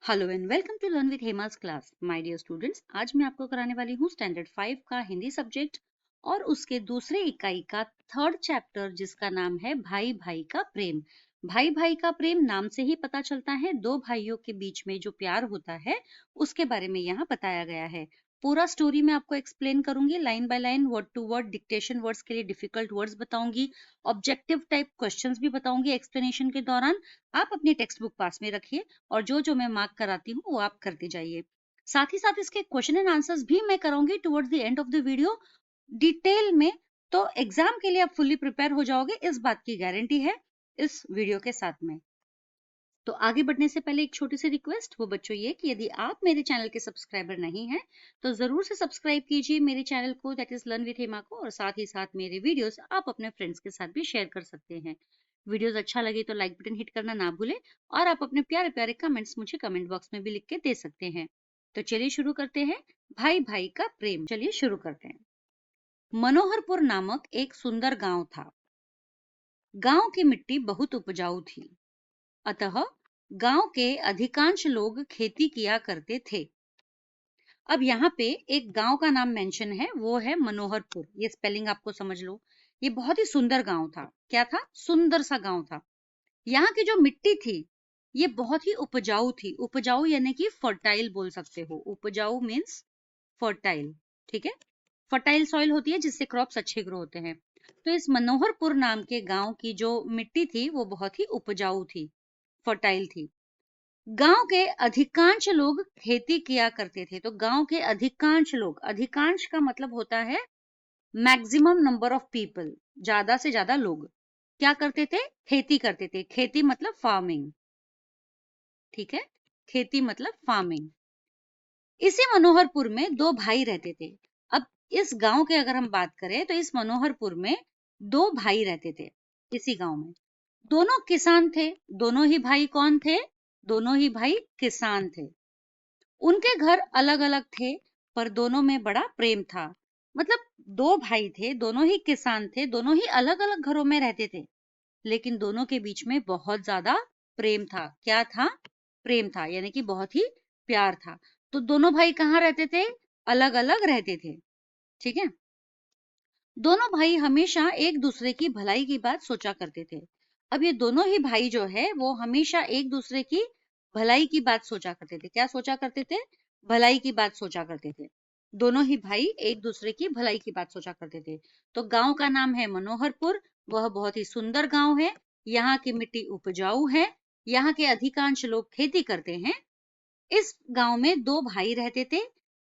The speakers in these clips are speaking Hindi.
Hello and welcome to learn with Hema's class. My dear students, आज मैं आपको कराने वाली हूँ स्टैंडर्ड 5 का हिंदी सब्जेक्ट और उसके दूसरे इकाई का थर्ड चैप्टर, जिसका नाम है भाई भाई का प्रेम। भाई भाई का प्रेम नाम से ही पता चलता है, दो भाइयों के बीच में जो प्यार होता है उसके बारे में यहाँ बताया गया है। पूरा स्टोरी मैं आपको एक्सप्लेन करूंगी line by line, word to word. Dictation words के लिए डिफिकल्ट वर्ड्स बताऊंगी, ऑब्जेक्टिव टाइप क्वेश्चंस भी बताऊंगी एक्सप्लेनेशन के दौरान। आप अपनी टेक्स्ट बुक पास में रखिए और जो जो मैं मार्क कराती हूँ वो आप करते जाइए। साथ ही साथ इसके क्वेश्चन एंड आंसर्स भी मैं कराऊंगी towards the end of the video detail में। तो एग्जाम के लिए आप फुल्ली प्रिपेयर हो जाओगे, इस बात की गारंटी है इस वीडियो के साथ में। तो आगे बढ़ने से पहले एक छोटी सी रिक्वेस्ट, वो बच्चों ये कि यदि आप मेरे चैनल के सब्सक्राइबर नहीं हैं तो जरूर से सब्सक्राइब कीजिए मेरे चैनल को, that is learn with Hema को। और साथ ही साथ मेरे वीडियोस आप अपने फ्रेंड्स के साथ भी शेयर कर सकते हैं। वीडियोस अच्छा लगे तो लाइक बटन हिट करना ना भूलें और आप अपने प्यारे प्यारे कमेंट्स मुझे कमेंट बॉक्स में भी लिख के दे सकते हैं। तो चलिए शुरू करते हैं, भाई भाई का प्रेम। चलिए शुरू करते हैं। मनोहरपुर नामक एक सुंदर गांव था। गांव की मिट्टी बहुत उपजाऊ थी, अतः गांव के अधिकांश लोग खेती किया करते थे। अब यहाँ पे एक गांव का नाम मेंशन है, वो है मनोहरपुर। ये स्पेलिंग आपको समझ लो। ये बहुत ही सुंदर गांव था। क्या था? सुंदर सा गांव था। यहाँ की जो मिट्टी थी ये बहुत ही उपजाऊ थी। उपजाऊ यानी कि फर्टाइल बोल सकते हो। उपजाऊ मीन्स फर्टाइल। ठीक है, फर्टाइल सॉइल होती है जिससे क्रॉप्स अच्छे ग्रो होते हैं। तो इस मनोहरपुर नाम के गांव की जो मिट्टी थी वो बहुत ही उपजाऊ थी, फर्टाइल थी। गांव के अधिकांश लोग खेती किया करते थे। तो गांव के अधिकांश लोग, अधिकांश का मतलब होता है मैक्सिमम नंबर ऑफ पीपल, ज्यादा से ज्यादा लोग क्या करते थे? खेती करते थे। खेती मतलब फार्मिंग। ठीक है, खेती मतलब फार्मिंग। इसी मनोहरपुर में दो भाई रहते थे। अब इस गांव के अगर हम बात करें तो इस मनोहरपुर में दो भाई रहते थे। इसी गांव में दोनों किसान थे। दोनों ही भाई कौन थे? दोनों ही भाई किसान थे। उनके घर अलग अलग थे पर दोनों में बड़ा प्रेम था। मतलब दो भाई थे, दोनों ही किसान थे, दोनों ही अलग अलग घरों में रहते थे, लेकिन दोनों के बीच में बहुत ज्यादा प्रेम था। क्या था? प्रेम था, यानी कि बहुत ही प्यार था। तो दोनों भाई कहाँ रहते थे? अलग अलग रहते थे। ठीक है, दोनों भाई हमेशा एक दूसरे की भलाई की बात सोचा करते थे। अब ये दोनों ही भाई जो है वो हमेशा एक दूसरे की भलाई की बात सोचा करते थे। क्या सोचा करते थे? भलाई की बात सोचा करते थे। दोनों ही भाई एक दूसरे की भलाई की बात सोचा करते थे। तो गांव का नाम है मनोहरपुर। वह बहुत ही सुंदर गांव है। यहाँ की मिट्टी उपजाऊ है। यहाँ के अधिकांश लोग खेती करते हैं। इस गांव में दो भाई रहते थे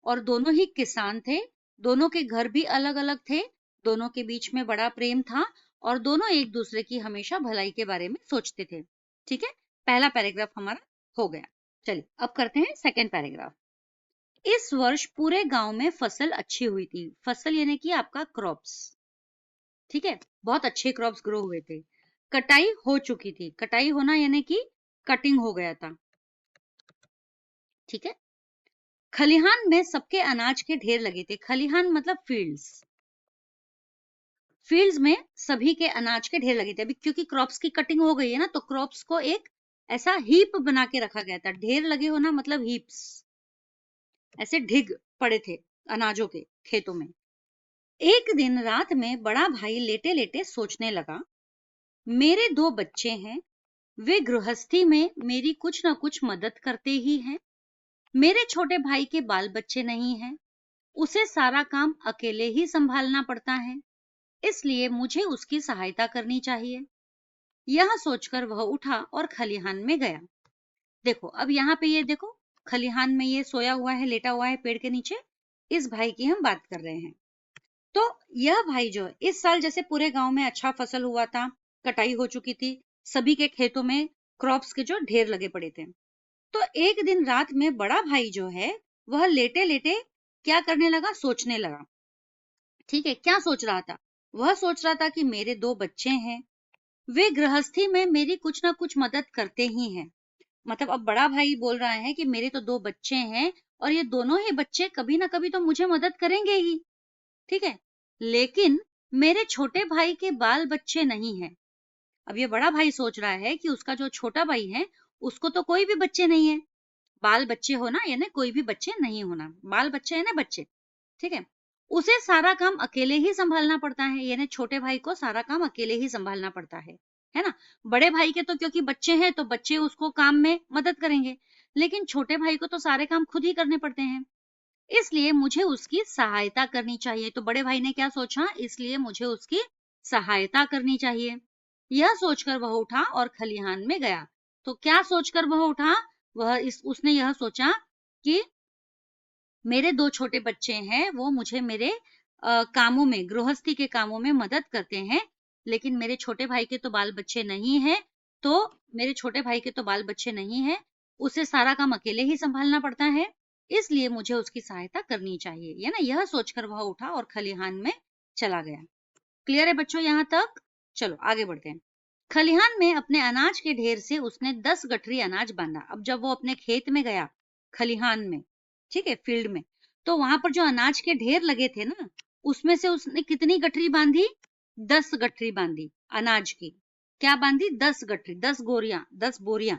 और दोनों ही किसान थे। दोनों के घर भी अलग अलग थे। दोनों के बीच में बड़ा प्रेम था और दोनों एक दूसरे की हमेशा भलाई के बारे में सोचते थे। ठीक है, पहला पैराग्राफ हमारा हो गया। चलिए अब करते हैं सेकंड पैराग्राफ। इस वर्ष पूरे गांव में फसल अच्छी हुई थी। फसल यानी कि आपका क्रॉप्स। ठीक है, बहुत अच्छे क्रॉप्स ग्रो हुए थे। कटाई हो चुकी थी। कटाई होना यानी कि कटिंग हो गया था। ठीक है, खलिहान में सबके अनाज के ढेर लगे थे। खलिहान मतलब फील्ड्स। फील्ड्स में सभी के अनाज के ढेर लगे थे। अभी क्योंकि क्रॉप्स की कटिंग हो गई है ना, तो क्रॉप्स को एक ऐसा हीप बना के रखा गया था। ढेर लगे होना मतलब हीप्स, ऐसे ढिग पड़े थे अनाजों के खेतों में। एक दिन रात में बड़ा भाई लेटे लेटे सोचने लगा, मेरे दो बच्चे हैं, वे गृहस्थी में मेरी कुछ ना कुछ मदद करते ही हैं। मेरे छोटे भाई के बाल बच्चे नहीं हैं, उसे सारा काम अकेले ही संभालना पड़ता है, इसलिए मुझे उसकी सहायता करनी चाहिए। यह सोचकर वह उठा और खलिहान में गया। देखो अब यहाँ पे ये देखो, खलिहान में ये सोया हुआ है, लेटा हुआ है पेड़ के नीचे। इस भाई की हम बात कर रहे हैं। तो यह भाई जो है, इस साल जैसे पूरे गांव में अच्छा फसल हुआ था, कटाई हो चुकी थी, सभी के खेतों में क्रॉप्स के जो ढेर लगे पड़े थे। तो एक दिन रात में बड़ा भाई जो है वह लेटे लेटे क्या करने लगा? सोचने लगा। ठीक है, क्या सोच रहा था? वह सोच रहा था कि मेरे दो बच्चे हैं, वे गृहस्थी में मेरी कुछ ना कुछ मदद करते ही हैं। मतलब अब बड़ा भाई बोल रहा है कि मेरे तो दो बच्चे हैं और ये दोनों ही बच्चे कभी ना कभी तो मुझे मदद करेंगे ही। ठीक है, लेकिन मेरे छोटे भाई के बाल बच्चे नहीं हैं। अब ये बड़ा भाई सोच रहा है कि उसका जो छोटा भाई है उसको तो कोई भी बच्चे नहीं है। बाल बच्चे हो ना, यानी कोई भी बच्चे नहीं होना, बाल बच्चे है ना बच्चे, ठीक है, उसे सारा काम अकेले ही संभालना पड़ता है, यानी छोटे भाई को सारा काम अकेले ही संभालना पड़ता है ना। बड़े भाई के तो क्योंकि बच्चे हैं तो बच्चे उसको काम में मदद करेंगे, लेकिन छोटे भाई को तो सारे काम खुद ही करने पड़ते हैं, इसलिए मुझे उसकी सहायता करनी चाहिए। तो बड़े भाई ने क्या सोचा, इसलिए मुझे उसकी सहायता करनी चाहिए। यह सोचकर वह उठा और खलिहान में गया। तो क्या सोचकर वह उठा, उसने यह सोचा कि मेरे दो छोटे बच्चे हैं, वो मुझे मेरे कामों में, गृहस्थी के कामों में मदद करते हैं, लेकिन मेरे छोटे भाई के तो बाल बच्चे नहीं है, तो मेरे छोटे भाई के तो बाल बच्चे नहीं है, उसे सारा काम अकेले ही संभालना पड़ता है, इसलिए मुझे उसकी सहायता करनी चाहिए, है ना। यह सोचकर वह उठा और खलिहान में चला गया। क्लियर है बच्चों यहाँ तक? चलो आगे बढ़ते हैं। खलिहान में अपने अनाज के ढेर से उसने 10 गठरी अनाज बांधा। अब जब वो अपने खेत में गया, खलिहान में, ठीक है, फील्ड में, तो वहां पर जो अनाज के ढेर लगे थे ना, उसमें से उसने कितनी गठरी बांधी, 10 गठरी बांधी अनाज की। क्या बांधी, 10 गठरी, 10 गोरियां, 10 बोरियां।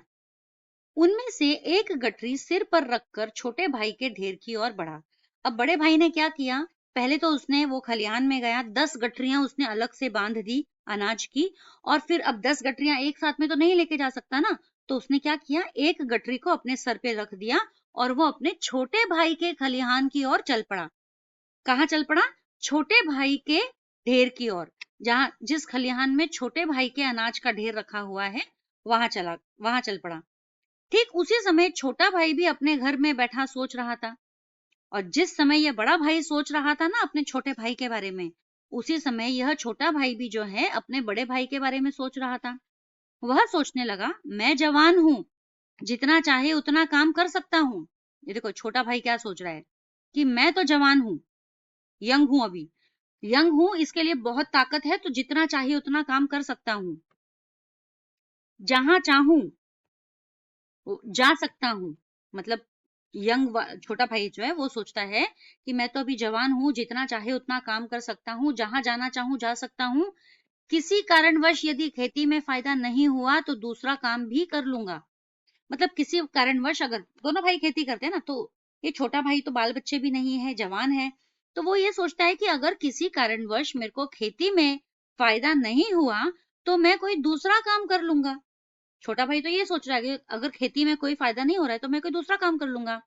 उनमें से एक गठरी सिर पर रखकर छोटे भाई के ढेर की ओर बढ़ा। अब बड़े भाई ने क्या किया, पहले तो उसने, वो खलिहान में गया, 10 गठरियां उसने अलग से बांध दी अनाज की, और फिर अब 10 गठरियां एक साथ में तो नहीं लेके जा सकता ना, तो उसने क्या किया, एक गठरी को अपने सर पे रख दिया और वो अपने छोटे भाई के खलिहान की ओर चल पड़ा। कहाँ चल पड़ा, छोटे भाई के ढेर की ओर, जहां, जिस खलिहान में छोटे भाई के अनाज का ढेर रखा हुआ है, वहां चल पड़ा। ठीक उसी समय छोटा भाई भी अपने घर में बैठा सोच रहा था, और जिस समय यह बड़ा भाई सोच रहा था ना अपने छोटे भाई के बारे में, उसी समय यह छोटा भाई भी जो है अपने बड़े भाई के बारे में सोच रहा था। वह सोचने लगा, मैं जवान हूं, जितना चाहे उतना काम कर सकता हूं। ये देखो छोटा भाई क्या सोच रहा है कि मैं तो जवान हूं, यंग हूं, अभी यंग हूं, इसके लिए बहुत ताकत है, तो जितना चाहिए उतना काम कर सकता हूं, जहां चाहूं जा सकता हूं। मतलब छोटा भाई जो है वो सोचता है कि मैं तो अभी जवान हूं, जितना चाहे उतना काम कर सकता हूं, जहां जाना चाहूं जा सकता हूं, किसी कारणवश यदि खेती में फायदा नहीं हुआ तो दूसरा काम भी कर लूंगा। मतलब किसी कारणवश, अगर दोनों भाई खेती करते हैं ना, तो ये छोटा भाई तो बाल बच्चे भी नहीं है, जवान है, तो वो ये सोचता है कि अगर किसी कारणवश मेरे को खेती में फायदा नहीं हुआ तो मैं कोई दूसरा काम कर लूंगा। छोटा भाई तो ये सोच रहा है कि अगर खेती में कोई फायदा नहीं हो रहा है तो मैं कोई दूसरा काम कर लूंगा,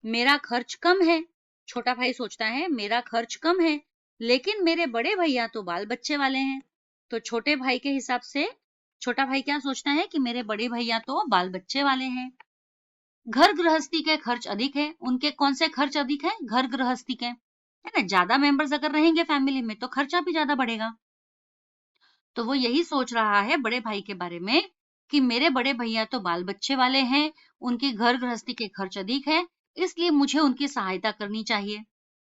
मेरा खर्च कम है। छोटा भाई सोचता है मेरा खर्च कम है, लेकिन मेरे बड़े भैया तो बाल बच्चे वाले हैं। तो छोटे भाई के हिसाब से छोटा भाई क्या सोचता है कि मेरे बड़े भैया तो बाल बच्चे वाले हैं। घर गृहस्थी के खर्च अधिक है। उनके कौन से खर्च अधिक है, घर गृहस्थी के, है ना, ज्यादा मेंबर्स अगर रहेंगे फैमिली में तो खर्चा भी ज्यादा बढ़ेगा। तो वो यही सोच रहा है बड़े भाई के बारे में कि मेरे बड़े भैया तो बाल बच्चे वाले हैं, उनकी घर गृहस्थी के खर्च अधिक है, इसलिए मुझे उनकी सहायता करनी चाहिए।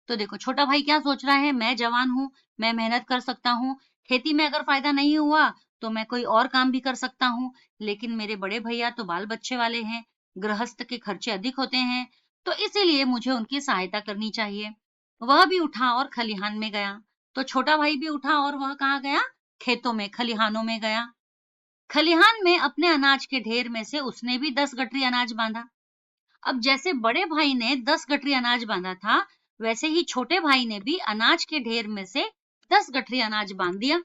तो देखो छोटा भाई क्या सोच रहा है, मैं जवान हूं, मैं मेहनत कर सकता हूँ, खेती में अगर फायदा नहीं हुआ तो मैं कोई और काम भी कर सकता हूँ, लेकिन मेरे बड़े भैया तो बाल बच्चे वाले हैं, गृहस्थ के खर्चे अधिक होते हैं, तो इसीलिए मुझे उनकी सहायता करनी चाहिए। वह भी उठा और खलिहान में गया। तो छोटा भाई भी उठा और वह कहाँ गया, खेतों में, खलिहानों में गया। खलिहान में अपने अनाज के ढेर में से उसने भी 10 गठरी अनाज बांधा। अब जैसे बड़े भाई ने 10 गठरी अनाज बांधा था, वैसे ही छोटे भाई ने भी अनाज के ढेर में से 10 गठरी अनाज बांध दिया।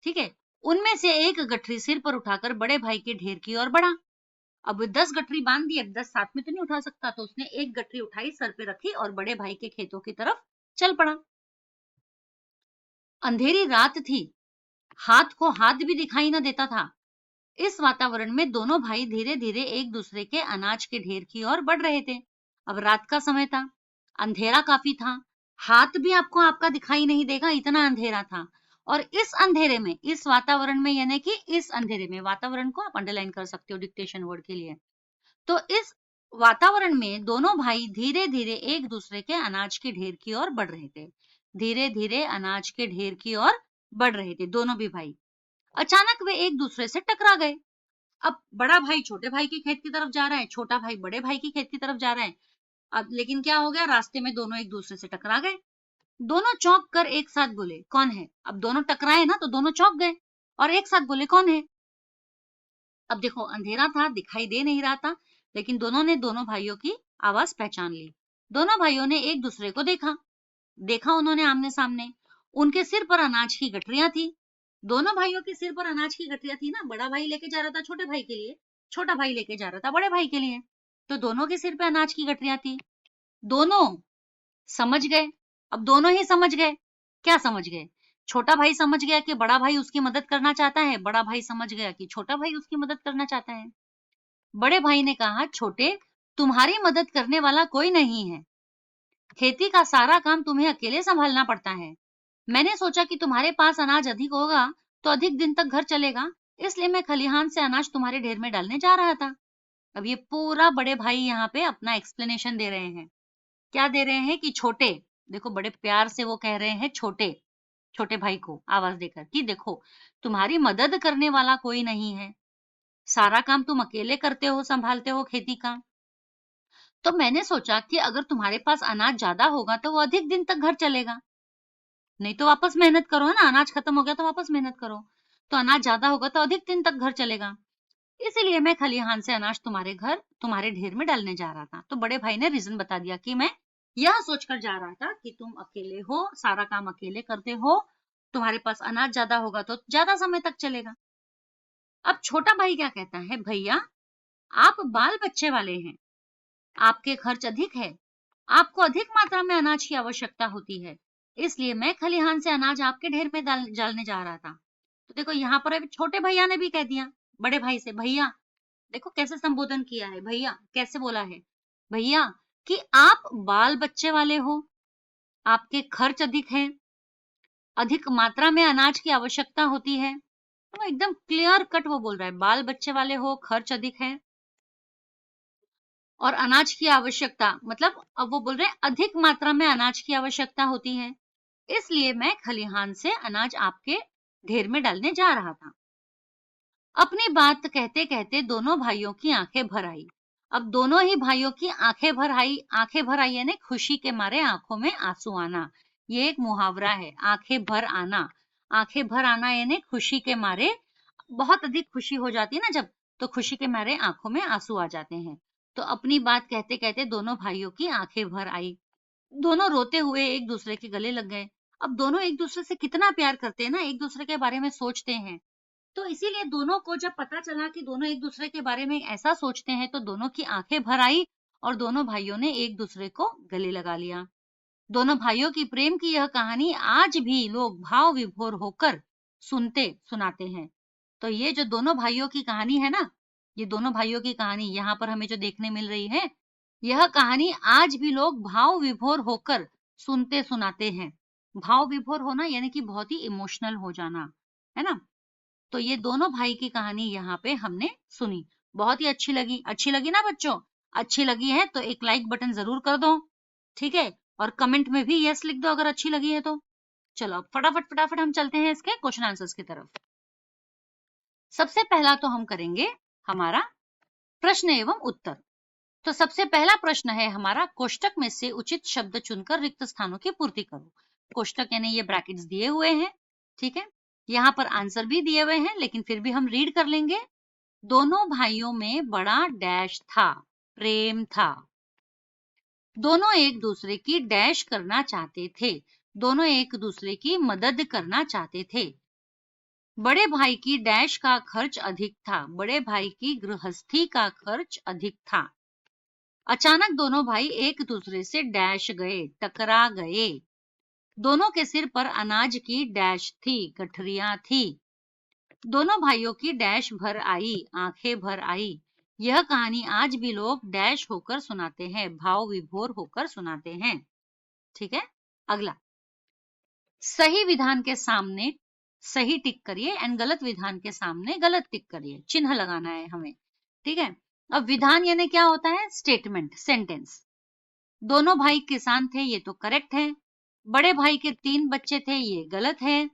ठीक है, उनमें से एक गठरी सिर पर उठाकर बड़े भाई के ढेर की ओर बढ़ा। अब 10 गठरी बांध दी, अब 10 साथ में तो नहीं उठा सकता, तो उसने एक गठरी उठाई, सर पे रखी और बड़े भाई के खेतों की तरफ चल पड़ा। अंधेरी रात थी, हाथ को हाथ भी दिखाई न देता था। इस वातावरण में दोनों भाई धीरे धीरे एक दूसरे के अनाज के ढेर की ओर बढ़ रहे थे। अब रात का समय था, अंधेरा काफी था, हाथ भी आपको आपका दिखाई नहीं देगा, इतना अंधेरा था। और इस अंधेरे में, इस वातावरण में, यानी कि इस अंधेरे में, वातावरण को आप अंडरलाइन कर सकते हो डिक्टेशन वर्ड के लिए। तो इस वातावरण में दोनों भाई धीरे धीरे एक दूसरे के अनाज के ढेर की ओर बढ़ रहे थे, धीरे धीरे अनाज के ढेर की ओर बढ़ रहे थे दोनों भी भाई। अचानक वे एक दूसरे से टकरा गए। अब बड़ा भाई छोटे भाई के खेत की तरफ जा रहा है, छोटा भाई बड़े भाई की खेत की तरफ जा रहा है। अब लेकिन क्या हो गया, रास्ते में दोनों एक दूसरे से टकरा गए। दोनों चौंक कर एक साथ बोले, कौन है। अब दोनों टकराए ना, तो दोनों चौंक गए और एक साथ बोले, कौन है। अब देखो अंधेरा था, दिखाई दे नहीं रहा था, लेकिन दोनों ने दोनों भाइयों की आवाज पहचान ली। दोनों भाइयों ने एक दूसरे को देखा उन्होंने आमने सामने। उनके सिर पर अनाज की गठरियां थी। दोनों भाइयों के सिर पर अनाज की गठरियां थी ना। बड़ा भाई लेके जा रहा था छोटे भाई के लिए, छोटा भाई लेके जा रहा था बड़े भाई के लिए। तो दोनों के सिर पे अनाज की गठरियां थी। दोनों समझ गए। अब दोनों ही समझ गए। क्या समझ गए? छोटा भाई समझ गया कि बड़ा भाई उसकी मदद करना चाहता है, बड़ा भाई समझ गया कि छोटा भाई उसकी मदद करना चाहता है। बड़े भाई ने कहा, छोटे, तुम्हारी मदद करने वाला कोई नहीं है। खेती का सारा काम तुम्हें अकेले संभालना पड़ता है। मैंने सोचा कि तुम्हारे पास अनाज अधिक होगा तो अधिक दिन तक घर चलेगा, इसलिए मैं खलिहान से अनाज तुम्हारे ढेर में डालने जा रहा था। अब ये पूरा बड़े भाई यहाँ पे अपना एक्सप्लेनेशन दे रहे हैं। क्या दे रहे हैं कि छोटे, देखो बड़े प्यार से वो कह रहे हैं छोटे, छोटे भाई को आवाज देकर कि देखो, तुम्हारी मदद करने वाला कोई नहीं है, सारा काम तुम अकेले करते हो, संभालते हो खेती का। तो मैंने सोचा कि अगर तुम्हारे पास अनाज ज्यादा होगा तो वो अधिक दिन तक घर चलेगा। नहीं तो वापस मेहनत करो, है ना, अनाज खत्म हो गया तो वापस मेहनत करो। तो अनाज ज्यादा होगा तो अधिक दिन तक घर चलेगा, इसीलिए मैं खलिहान से अनाज तुम्हारे ढेर में डालने जा रहा था। तो बड़े भाई ने रीजन बता दिया कि मैं यह सोचकर जा रहा था कि तुम अकेले हो, सारा काम अकेले करते हो, तुम्हारे पास अनाज ज्यादा होगा तो ज्यादा समय तक चलेगा। अब छोटा भाई क्या कहता है, भैया आप बाल बच्चे वाले हैं, आपके खर्च अधिक है, आपको अधिक मात्रा में अनाज की आवश्यकता होती है, इसलिए मैं खलिहान से अनाज आपके ढेर में डालने जा रहा था। तो देखो यहाँ पर अभी छोटे भैया ने भी कह दिया बड़े भाई से, भैया, देखो कैसे संबोधन किया है, भैया कैसे बोला है, भैया कि आप बाल बच्चे वाले हो, आपके खर्च अधिक है, अधिक मात्रा में अनाज की आवश्यकता होती है। तो एकदम क्लियर कट वो बोल रहा है, बाल बच्चे वाले हो, खर्च अधिक है और अनाज की आवश्यकता, मतलब अब वो बोल रहे हैं अधिक मात्रा में अनाज की आवश्यकता होती है, इसलिए मैं खलिहान से अनाज आपके ढेर में डालने जा रहा था। अपनी बात कहते कहते दोनों भाइयों की आंखें भर आई। अब दोनों ही भाइयों की आंखें भर आई यानी खुशी के मारे आंखों में आंसू आना। ये एक मुहावरा है, आंखें भर आना। आंखें भर आना यानी खुशी के मारे, बहुत अधिक खुशी हो जाती है ना जब, तो खुशी के मारे आंखों में आंसू आ जाते हैं। तो अपनी बात कहते कहते दोनों भाइयों की आंखें भर आई। दोनों रोते हुए एक दूसरे के गले लग गए। अब दोनों एक दूसरे से कितना प्यार करते हैं ना, एक दूसरे के बारे में सोचते हैं। तो इसीलिए दोनों को जब पता चला कि दोनों एक दूसरे के बारे में ऐसा सोचते हैं, तो दोनों की आंखें भर आई और दोनों भाइयों ने एक दूसरे को गले लगा लिया। दोनों भाइयों की प्रेम की यह कहानी आज भी लोग भाव विभोर होकर सुनते सुनाते हैं। तो ये जो दोनों भाइयों की कहानी है ना, ये दोनों भाइयों की कहानी यहाँ पर हमें जो देखने मिल रही है, यह कहानी आज भी लोग भाव विभोर होकर सुनते सुनाते हैं। भाव विभोर होना यानी कि बहुत ही इमोशनल हो जाना, है ना। तो ये दोनों भाई की कहानी यहाँ पे हमने सुनी, बहुत ही अच्छी लगी ना बच्चों? अच्छी लगी है तो एक लाइक बटन जरूर कर दो, ठीक है, और कमेंट में भी यस लिख दो अगर अच्छी लगी है तो। चलो अब फटाफट फटाफट हम चलते हैं इसके क्वेश्चन आंसर्स की तरफ। सबसे पहला तो हम करेंगे हमारा प्रश्न एवं उत्तर। तो सबसे पहला प्रश्न है हमारा, कोष्टक में से उचित शब्द चुनकर रिक्त स्थानों की पूर्ति करो। कोष्टक यानी ये ब्रैकेट्स दिए हुए हैं, ठीक है, यहाँ पर आंसर भी दिए हुए हैं, लेकिन फिर भी हम रीड कर लेंगे। दोनों भाइयों में बड़ा डैश था, प्रेम था। दोनों एक दूसरे की डैश करना चाहते थे, दोनों एक दूसरे की मदद करना चाहते थे। बड़े भाई की डैश का खर्च अधिक था, बड़े भाई की गृहस्थी का खर्च अधिक था। अचानक दोनों भाई एक दूसरे से डैश गए, टकरा गए। दोनों के सिर पर अनाज की डैश थी, गठरियां थी। दोनों भाइयों की डैश भर आई, आंखें भर आई। यह कहानी आज भी लोग डैश होकर सुनाते हैं, भाव विभोर होकर सुनाते हैं। ठीक है, अगला, सही विधान के सामने सही टिक करिए एंड गलत विधान के सामने गलत टिक करिए, चिन्ह लगाना है हमें। ठीक है, अब विधान यानी क्या होता है? Statement, sentence. दोनों भाई किसान थे, ये तो करेक्ट है। बड़े भाई के 3 बच्चे थे, ये गलत है।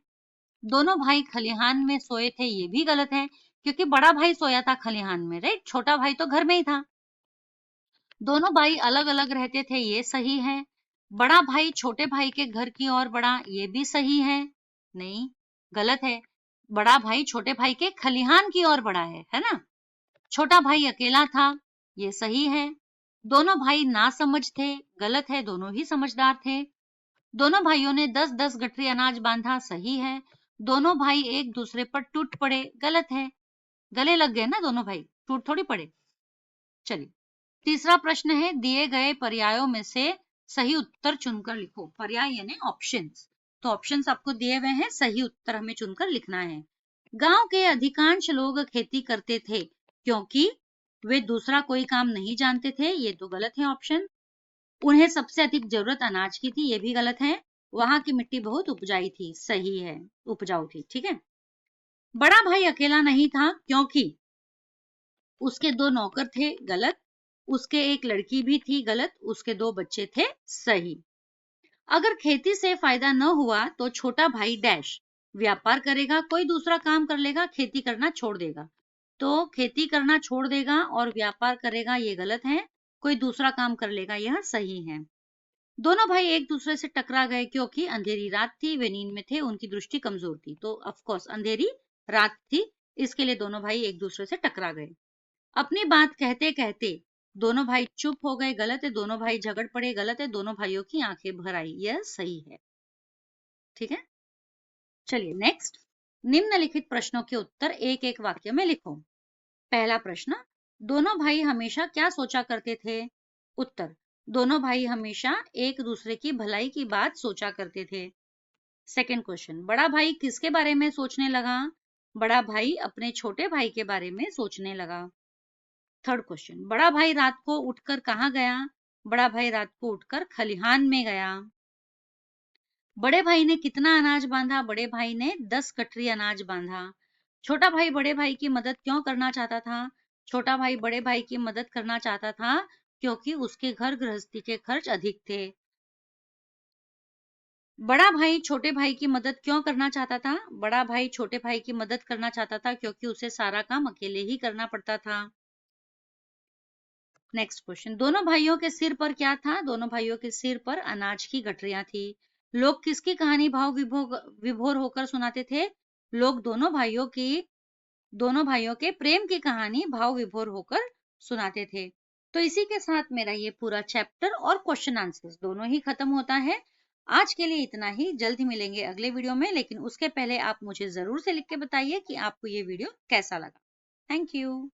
दोनों भाई खलिहान में सोए थे, ये भी गलत है, क्योंकि बड़ा भाई सोया था खलिहान में, राइट, छोटा भाई तो घर में ही था। दोनों भाई अलग अलग रहते थे, ये सही है। बड़ा भाई छोटे भाई के घर की ओर बढ़ा, ये भी सही है। नहीं, गलत है। बड़ा भाई छोटे भाई के खलिहान की ओर बढ़ा है ना। छोटा भाई अकेला था, ये सही है। दोनों भाई नासमझ थे, गलत है, दोनों ही समझदार थे। दोनों भाइयों ने 10-10 गठरी अनाज बांधा, सही है। दोनों भाई एक दूसरे पर टूट पड़े, गलत है। गले लग गए ना दोनों भाई, टूट थोड़ी पड़े। चलिए, तीसरा प्रश्न है, दिए गए पर्यायों में से सही उत्तर चुनकर लिखो। पर्याय यानी ऑप्शंस। तो ऑप्शंस आपको दिए हुए हैं, सही उत्तर हमें चुनकर लिखना है। गांव के अधिकांश लोग खेती करते थे क्योंकि वे दूसरा कोई काम नहीं जानते थे, ये तो गलत है ऑप्शन। उन्हें सबसे अधिक जरूरत अनाज की थी, ये भी गलत है। वहां की मिट्टी बहुत उपजाऊ थी, सही है, उपजाऊ थी, ठीक है। बड़ा भाई अकेला नहीं था क्योंकि उसके 2 नौकर थे, गलत। उसके एक लड़की भी थी, गलत। उसके 2 बच्चे थे, सही। अगर खेती से फायदा न हुआ तो छोटा भाई डैश व्यापार करेगा, कोई दूसरा काम कर लेगा, खेती करना छोड़ देगा। तो खेती करना छोड़ देगा और व्यापार करेगा, ये गलत है। कोई दूसरा काम कर लेगा, यह सही है। दोनों भाई एक दूसरे से टकरा गए क्योंकि अंधेरी रात थी, वे नींद में थे, उनकी दृष्टि कमजोर थी। तो ऑफ कोर्स अंधेरी रात थी, इसके लिए दोनों भाई एक दूसरे से टकरा गए। अपनी बात कहते कहते दोनों भाई चुप हो गए, गलत है। दोनों भाई झगड़ पड़े, गलत है। दोनों भाइयों की आंखें भर आई, यह सही है, ठीक है। चलिए नेक्स्ट, निम्नलिखित प्रश्नों के उत्तर एक एक वाक्य में लिखो। पहला प्रश्न, दोनों भाई हमेशा क्या सोचा करते थे? उत्तर, दोनों भाई हमेशा एक दूसरे की भलाई की बात सोचा करते थे। सेकंड क्वेश्चन, बड़ा भाई किसके बारे में सोचने लगा? बड़ा भाई अपने छोटे भाई के बारे में सोचने लगा। थर्ड क्वेश्चन, बड़ा भाई रात को उठकर कहाँ गया? बड़ा भाई रात को उठकर खलिहान में गया। बड़े भाई ने कितना अनाज बांधा? बड़े भाई ने 10 कटरी अनाज बांधा। छोटा भाई बड़े भाई की मदद क्यों करना चाहता था? छोटा भाई बड़े भाई की मदद करना चाहता था क्योंकि उसके घर गृहस्थी के खर्च अधिक थे। बड़ा भाई छोटे भाई की मदद क्यों करना चाहता था? बड़ा भाई छोटे भाई की मदद करना चाहता था क्योंकि उसे सारा काम अकेले ही करना पड़ता था। नेक्स्ट क्वेश्चन, दोनों भाइयों के सिर पर क्या था? दोनों भाइयों के सिर पर अनाज की गठरियां थी। लोग किसकी कहानी भाव विभोर होकर सुनाते थे? लोग दोनों भाइयों के प्रेम की कहानी भाव विभोर होकर सुनाते थे। तो इसी के साथ मेरा ये पूरा चैप्टर और क्वेश्चन आंसर्स दोनों ही खत्म होता है। आज के लिए इतना ही, जल्द ही मिलेंगे अगले वीडियो में, लेकिन उसके पहले आप मुझे जरूर से लिख के बताइए कि आपको ये वीडियो कैसा लगा। Thank you.